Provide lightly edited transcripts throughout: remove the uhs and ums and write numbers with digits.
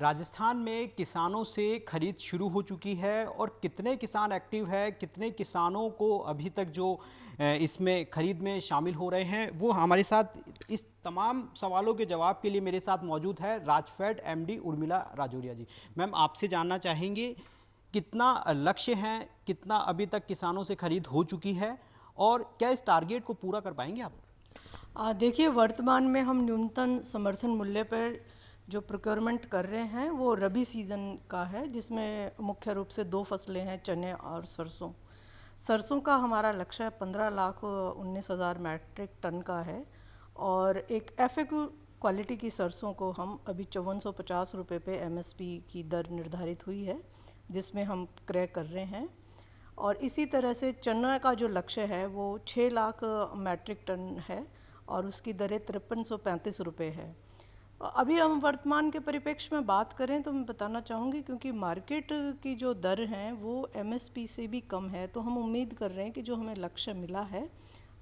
राजस्थान में किसानों से खरीद शुरू हो चुकी है और कितने किसान एक्टिव है, कितने किसानों को अभी तक जो इसमें खरीद में शामिल हो रहे हैं, वो हमारे साथ इस तमाम सवालों के जवाब के लिए मेरे साथ मौजूद है राजफेड एमडी उर्मिला राजौरिया जी। मैम, आपसे जानना चाहेंगे कितना लक्ष्य है, कितना अभी तक किसानों से खरीद हो चुकी है और क्या इस टारगेट को पूरा कर पाएंगे आप? देखिए, वर्तमान में हम न्यूनतम समर्थन मूल्य पर जो प्रोक्योरमेंट कर रहे हैं वो रबी सीज़न का है, जिसमें मुख्य रूप से दो फसलें हैं, चने और सरसों। सरसों का हमारा लक्ष्य 15,19,000 मैट्रिक टन का है और एक एफएक्यू क्वालिटी की सरसों को हम अभी 5450 रुपये पे एमएसपी की दर निर्धारित हुई है, जिसमें हम क्रय कर रहे हैं। और इसी तरह से चना का जो लक्ष्य है वो 6 लाख मैट्रिक टन है और उसकी दरें 5335 रुपये है। अभी हम वर्तमान के परिप्रेक्ष्य में बात करें तो मैं बताना चाहूँगी, क्योंकि मार्केट की जो दर हैं वो एमएसपी से भी कम है, तो हम उम्मीद कर रहे हैं कि जो हमें लक्ष्य मिला है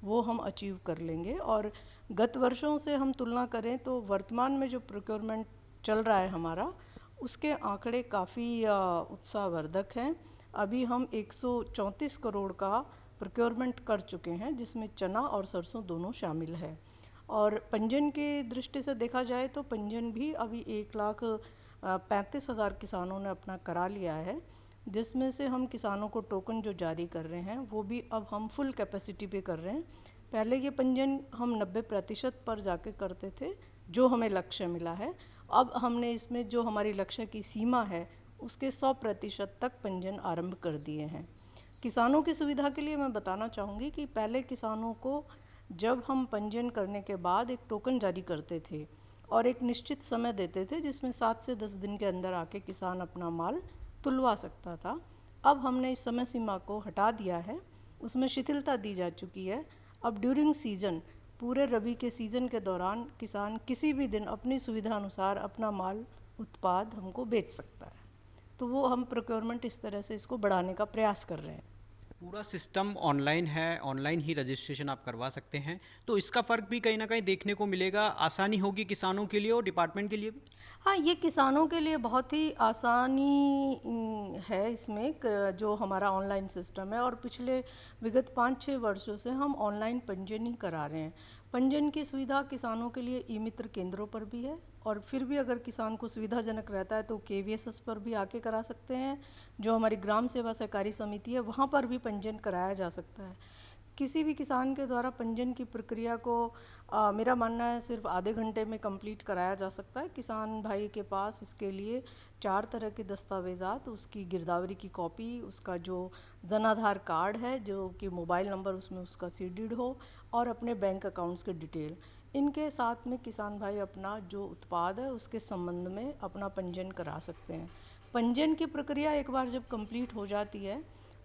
वो हम अचीव कर लेंगे। और गत वर्षों से हम तुलना करें तो वर्तमान में जो प्रोक्योरमेंट चल रहा है हमारा, उसके आंकड़े काफ़ी उत्साहवर्धक हैं। अभी हम 134 करोड़ का प्रोक्योरमेंट कर चुके हैं, जिसमें चना और सरसों दोनों शामिल है। और पंजीयन की दृष्टि से देखा जाए तो पंजीयन भी अभी 1,35,000 किसानों ने अपना करा लिया है, जिसमें से हम किसानों को टोकन जो जारी कर रहे हैं वो भी अब हम फुल कैपेसिटी पे कर रहे हैं। पहले ये पंजीयन हम 90% पर जाके करते थे, जो हमें लक्ष्य मिला है। अब हमने इसमें जो हमारी लक्ष्य की सीमा है उसके 100% तक पंजीयन आरंभ कर दिए हैं। किसानों की सुविधा के लिए मैं बताना चाहूँगी कि पहले किसानों को जब हम पंजीयन करने के बाद एक टोकन जारी करते थे और एक निश्चित समय देते थे, जिसमें 7 से 10 दिन के अंदर आके किसान अपना माल तुलवा सकता था। अब हमने इस समय सीमा को हटा दिया है, उसमें शिथिलता दी जा चुकी है। अब ड्यूरिंग सीजन, पूरे रबी के सीज़न के दौरान किसान किसी भी दिन अपनी सुविधा अनुसार अपना माल उत्पाद हमको बेच सकता है। तो वो हम प्रोक्योरमेंट इस तरह से इसको बढ़ाने का प्रयास कर रहे हैं। पूरा सिस्टम ऑनलाइन है, ऑनलाइन ही रजिस्ट्रेशन आप करवा सकते हैं, तो इसका फ़र्क भी कहीं ना कहीं देखने को मिलेगा, आसानी होगी किसानों के लिए और डिपार्टमेंट के लिए भी। हाँ, ये किसानों के लिए बहुत ही आसानी है इसमें, जो हमारा ऑनलाइन सिस्टम है। और पिछले विगत 5-6 वर्षों से हम ऑनलाइन पंजीयन ही करा रहे हैं। पंजीयन की सुविधा किसानों के लिए ई मित्र केंद्रों पर भी है, और फिर भी अगर किसान को सुविधाजनक रहता है तो केवीएसएस पर भी आके करा सकते हैं। जो हमारी ग्राम सेवा सहकारी समिति है वहाँ पर भी पंजीयन कराया जा सकता है। किसी भी किसान के द्वारा पंजीयन की प्रक्रिया को मेरा मानना है सिर्फ आधे घंटे में कंप्लीट कराया जा सकता है। किसान भाई के पास इसके लिए 4 तरह के दस्तावेज़ात, उसकी गिरदावरी की कॉपी, उसका जो जनाधार कार्ड है जो कि मोबाइल नंबर उसमें उसका सीडेड हो, और अपने बैंक अकाउंट्स के डिटेल, इनके साथ में किसान भाई अपना जो उत्पाद है उसके संबंध में अपना पंजीयन करा सकते हैं। पंजीयन की प्रक्रिया एक बार जब कंप्लीट हो जाती है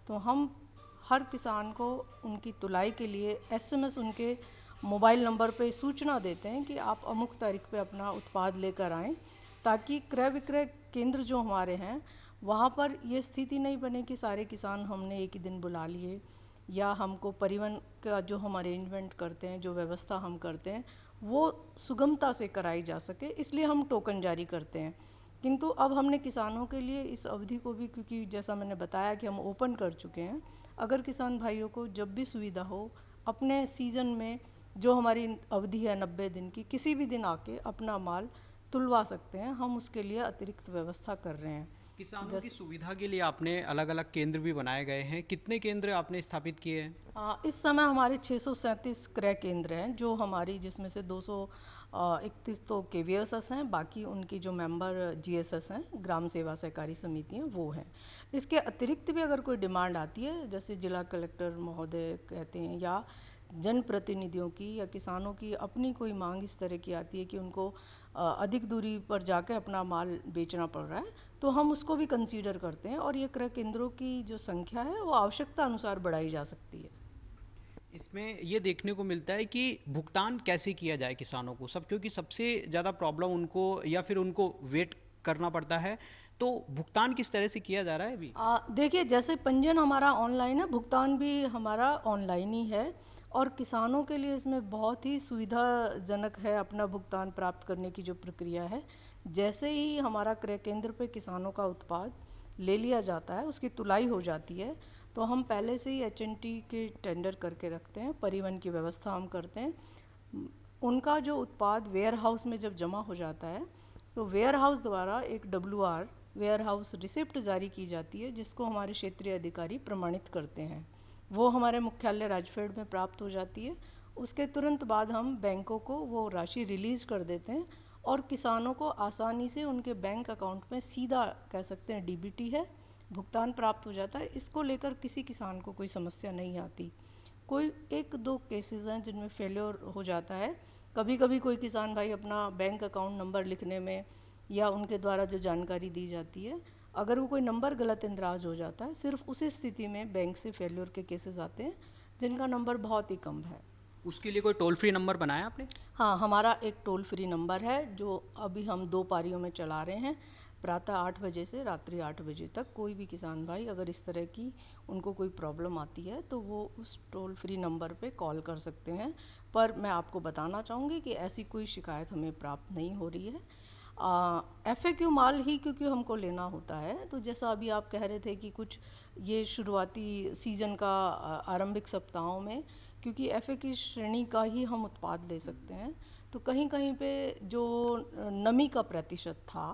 तो हम हर किसान को उनकी तुलाई के लिए एसएमएस उनके मोबाइल नंबर पे सूचना देते हैं कि आप अमुक तारीख पे अपना उत्पाद लेकर आएँ, ताकि क्रय विक्रय केंद्र जो हमारे हैं वहाँ पर ये स्थिति नहीं बने कि सारे किसान हमने एक ही दिन बुला लिए, या हमको परिवहन का जो हम अरेंजमेंट करते हैं, जो व्यवस्था हम करते हैं, वो सुगमता से कराई जा सके, इसलिए हम टोकन जारी करते हैं। किंतु अब हमने किसानों के लिए इस अवधि को भी, क्योंकि जैसा मैंने बताया कि हम ओपन कर चुके हैं, अगर किसान भाइयों को जब भी सुविधा हो अपने सीज़न में, जो हमारी अवधि है 90 दिन की, किसी भी दिन आके अपना माल तुलवा सकते हैं। हम उसके लिए अतिरिक्त व्यवस्था कर रहे हैं। किसानों की सुविधा के लिए आपने अलग अलग केंद्र भी बनाए गए हैं, कितने केंद्र आपने स्थापित किए हैं? इस समय हमारे 637 क्रय केंद्र हैं, जो हमारी, जिसमें से 231 तो केवीएसएस हैं, बाकी उनकी जो मेंबर जीएसएस हैं, ग्राम सेवा सहकारी समिति हैं, वो हैं। इसके अतिरिक्त भी अगर कोई डिमांड आती है, जैसे जिला कलेक्टर महोदय कहते हैं, या जनप्रतिनिधियों की या किसानों की अपनी कोई मांग इस तरह की आती है कि उनको अधिक दूरी पर जाकर अपना माल बेचना पड़ रहा है, तो हम उसको भी कंसीडर करते हैं, और ये क्रय केंद्रों की जो संख्या है वो आवश्यकता अनुसार बढ़ाई जा सकती है। इसमें ये देखने को मिलता है कि भुगतान कैसे किया जाए किसानों को, सब क्योंकि सबसे ज़्यादा प्रॉब्लम उनको या फिर उनको वेट करना पड़ता है, तो भुगतान किस तरह से किया जा रहा है अभी? देखिए, जैसे पंजीयन हमारा ऑनलाइन है, भुगतान भी हमारा ऑनलाइन ही है, और किसानों के लिए इसमें बहुत ही सुविधाजनक है अपना भुगतान प्राप्त करने की जो प्रक्रिया है। जैसे ही हमारा क्रय केंद्र पे किसानों का उत्पाद ले लिया जाता है, उसकी तुलाई हो जाती है, तो हम पहले से ही एच.एन.टी. के टेंडर करके रखते हैं, परिवहन की व्यवस्था हम करते हैं। उनका जो उत्पाद वेयर हाउस में जब जमा हो जाता है, तो वेयर हाउस द्वारा एक WR वेयर हाउस रिसिप्ट जारी की जाती है, जिसको हमारे क्षेत्रीय अधिकारी प्रमाणित करते हैं। वो हमारे मुख्यालय राजफेड में प्राप्त हो जाती है। उसके तुरंत बाद हम बैंकों को वो राशि रिलीज़ कर देते हैं और किसानों को आसानी से उनके बैंक अकाउंट में सीधा, कह सकते हैं DBT है, भुगतान प्राप्त हो जाता है। इसको लेकर किसी किसान को कोई समस्या नहीं आती। कोई 1-2 केसेस हैं जिनमें फेल्योर हो जाता है। कभी कभी कोई किसान भाई अपना बैंक अकाउंट नंबर लिखने में या उनके द्वारा जो जानकारी दी जाती है, अगर वो कोई नंबर गलत इंदराज हो जाता है, सिर्फ उसी स्थिति में बैंक से फेल्योर के केसेस आते हैं, जिनका नंबर बहुत ही कम है। उसके लिए कोई टोल फ्री नंबर बनाया आपने? हाँ, हमारा एक टोल फ्री नंबर है जो अभी हम 2 पारियों में चला रहे हैं। प्रातः 8 बजे से रात्रि 8 बजे तक कोई भी किसान भाई अगर इस तरह की उनको कोई प्रॉब्लम आती है तो वो उस टोल फ्री नंबर पे कॉल कर सकते हैं। पर मैं आपको बताना चाहूँगी कि ऐसी कोई शिकायत हमें प्राप्त नहीं हो रही है। FAQ माल ही क्योंकि हमको लेना होता है, तो जैसा अभी आप कह रहे थे कि कुछ ये शुरुआती सीज़न का आरंभिक सप्ताहों में, क्योंकि FAQ श्रेणी का ही हम उत्पाद ले सकते हैं, तो कहीं कहीं पे जो नमी का प्रतिशत था,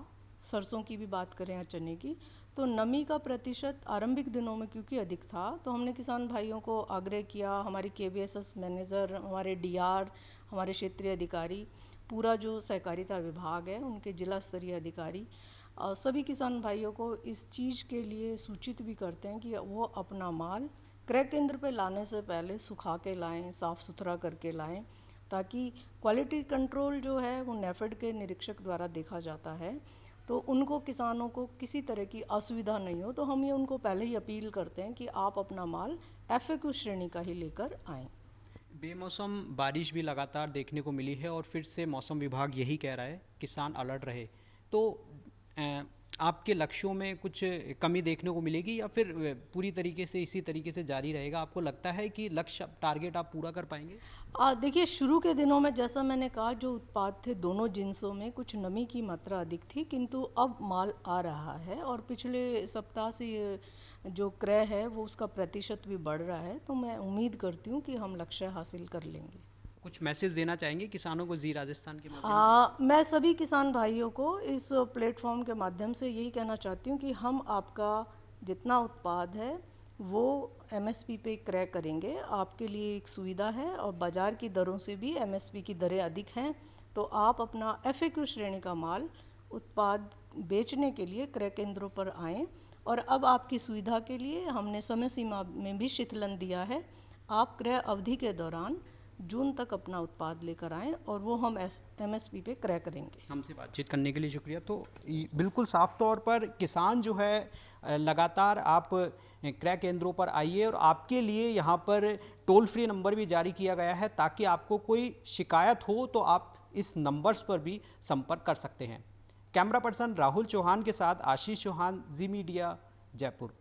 सरसों की भी बात करें या चने की, तो नमी का प्रतिशत आरंभिक दिनों में क्योंकि अधिक था, तो हमने किसान भाइयों को आग्रह किया, हमारी KVSS मैनेजर, हमारे DR, हमारे क्षेत्रीय अधिकारी, पूरा जो सहकारिता विभाग है, उनके जिला स्तरीय अधिकारी सभी किसान भाइयों को इस चीज़ के लिए सूचित भी करते हैं कि वो अपना माल क्रय केंद्र पे लाने से पहले सुखा के लाएं, साफ़ सुथरा करके लाएं, ताकि क्वालिटी कंट्रोल जो है वो NAFED के निरीक्षक द्वारा देखा जाता है, तो उनको, किसानों को किसी तरह की असुविधा नहीं हो। तो हम ये उनको पहले ही अपील करते हैं कि आप अपना माल FAQ श्रेणी का ही लेकर आएँ। बेमौसम बारिश भी लगातार देखने को मिली है और फिर से मौसम विभाग यही कह रहा है किसान अलर्ट रहे, तो आपके लक्ष्यों में कुछ कमी देखने को मिलेगी या फिर पूरी तरीके से इसी तरीके से जारी रहेगा? आपको लगता है कि लक्ष्य टारगेट आप पूरा कर पाएंगे? देखिए, शुरू के दिनों में जैसा मैंने कहा, जो उत्पाद थे दोनों जिन्सों में कुछ नमी की मात्रा अधिक थी, किंतु अब माल आ रहा है और पिछले सप्ताह से ये जो क्रय है वो उसका प्रतिशत भी बढ़ रहा है, तो मैं उम्मीद करती हूँ कि हम लक्ष्य हासिल कर लेंगे। कुछ मैसेज देना चाहेंगे किसानों को जी राजस्थान के माध्यम से? मैं सभी किसान भाइयों को इस प्लेटफॉर्म के माध्यम से यही कहना चाहती हूँ कि हम आपका जितना उत्पाद है वो MSP पे क्रय करेंगे। आपके लिए एक सुविधा है और बाज़ार की दरों से भी MSP की दरें अधिक हैं, तो आप अपना FAQ श्रेणी का माल उत्पाद बेचने के लिए क्रय केंद्रों पर आएँ। और अब आपकी सुविधा के लिए हमने समय सीमा में भी शिथिलन दिया है। आप क्रय अवधि के दौरान जून तक अपना उत्पाद लेकर आएँ और वो हम MSP पे क्रय करेंगे। हमसे बातचीत करने के लिए शुक्रिया। तो बिल्कुल साफ तौर पर किसान जो है लगातार आप क्रय केंद्रों पर आइए और आपके लिए यहाँ पर टोल फ्री नंबर भी जारी किया गया है, ताकि आपको कोई शिकायत हो तो आप इस नंबर्स पर भी संपर्क कर सकते हैं। कैमरा पर्सन राहुल चौहान के साथ आशीष चौहान, जी मीडिया, जयपुर।